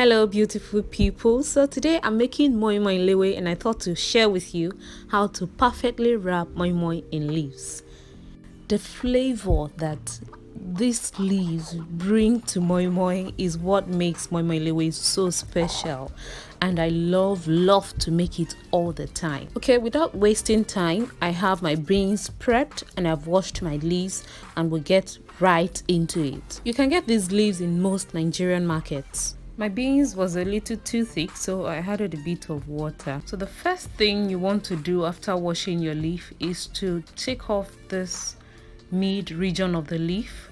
Hello beautiful people. So today I'm making moi-moi in elewe, and I thought to share with you how to perfectly wrap moi-moi in leaves. The flavor that these leaves bring to moi-moi is what makes moi-moi elewe so special, and I love to make it all the time. Okay, without wasting time, I have my beans prepped and I've washed my leaves, and we'll get right into it. You can get these leaves in most Nigerian markets. My beans was a little too thick, so I added a bit of water. So the first thing you want to do after washing your leaf is to take off this mid region of the leaf.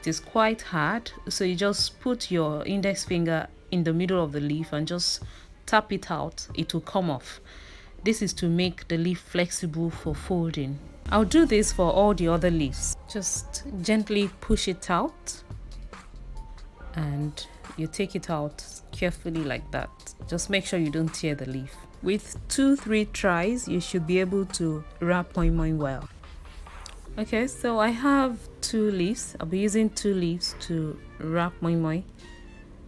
It is quite hard, so you just put your index finger in the middle of the leaf and just tap it out. It will come off. This is to make the leaf flexible for folding. I'll do this for all the other leaves. Just gently push it out and you take it out carefully like that. Just make sure you don't tear the leaf. With 2-3 tries, you should be able to wrap moi-moi well. Okay, so I have 2 leaves. I'll be using 2 leaves to wrap moi-moi,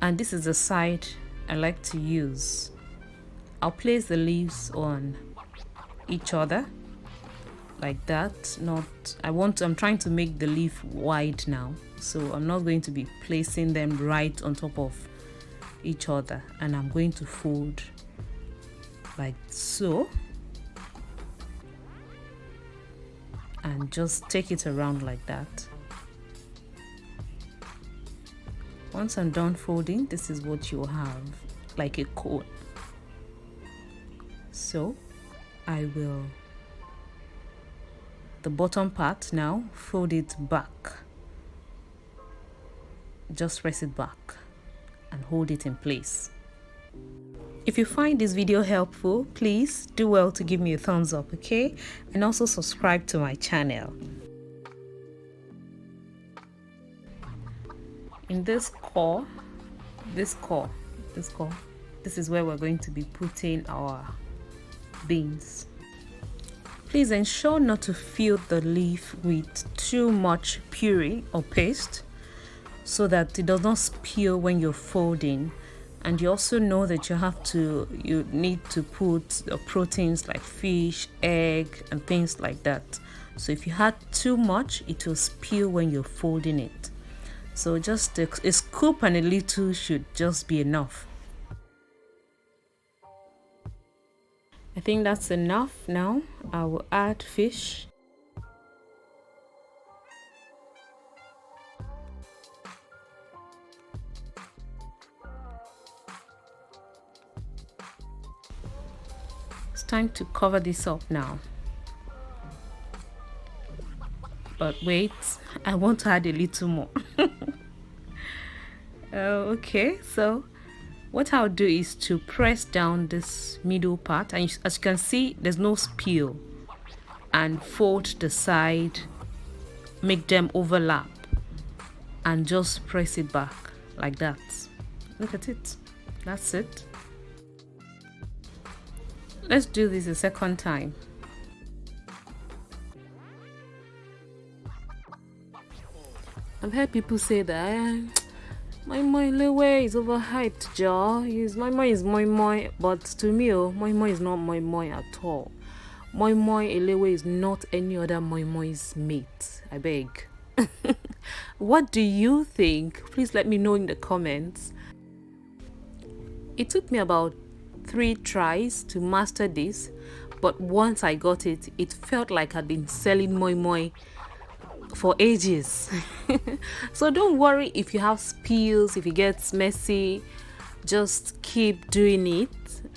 and this is the side I like to use. I'll place the leaves on each other like that. I'm trying to make the leaf wide now, so I'm not going to be placing them right on top of each other, and I'm going to fold like so and just take it around like that. Once I'm done folding, this is what you'll have, like a cone. So I will, the bottom part now, fold it back. Just press it back and hold it in place. If you find this video helpful, please do well to give me a thumbs up, okay? And also subscribe to my channel. In this core, this is where we're going to be putting our beans. Please ensure not to fill the leaf with too much puree or paste, so that it does not spill when you're folding. And you also know that you need to put proteins like fish, egg, and things like that. So if you had too much, it will spill when you're folding it. So just a scoop and a little should just be enough. I think that's enough. Now I will add fish. It's time to cover this up now. But wait, I want to add a little more. Okay, so what I'll do is to press down this middle part, and as you can see, there's no spill, and fold the side, make them overlap, and just press it back like that. Look at it. That's it. Let's do this a second time. I've heard people say that moi-moi elewe is overhyped, Joe. Moi-moi is moi-moi, but to me, moi-moi is not moi-moi at all. Moi-moi elewe is not any other moi-moi's mate. I beg. What do you think? Please let me know in the comments. It took me about 3 tries to master this, but once I got it, it felt like I'd been selling moi-moi for ages. So don't worry if you have spills, if it gets messy, just keep doing it.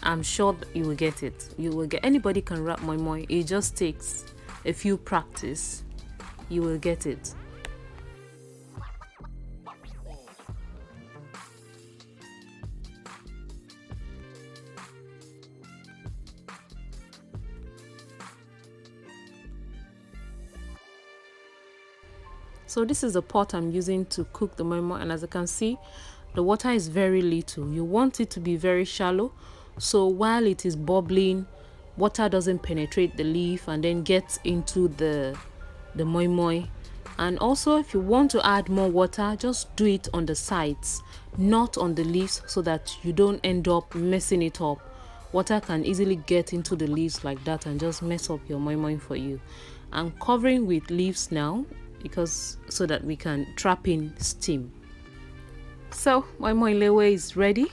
I'm sure that you will get it. You will get, anybody can wrap moi-moi. It just takes a few practice. You will get it. So this is the pot I'm using to cook the moi-moi, and as you can see, the water is very little. You want it to be very shallow, so while it is bubbling, water doesn't penetrate the leaf and then gets into the moi-moi. And also, if you want to add more water, just do it on the sides, not on the leaves, so that you don't end up messing it up. Water can easily get into the leaves like that and just mess up your moi-moi for you. I'm covering with leaves now because so that we can trap in steam. So moi-moi elewe is ready.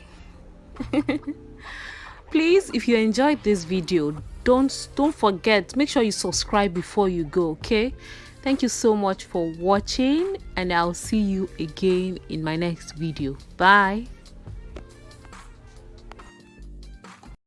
Please, if you enjoyed this video, don't forget, make sure you subscribe before you go, okay? Thank you so much for watching, and I'll see you again in my next video. Bye.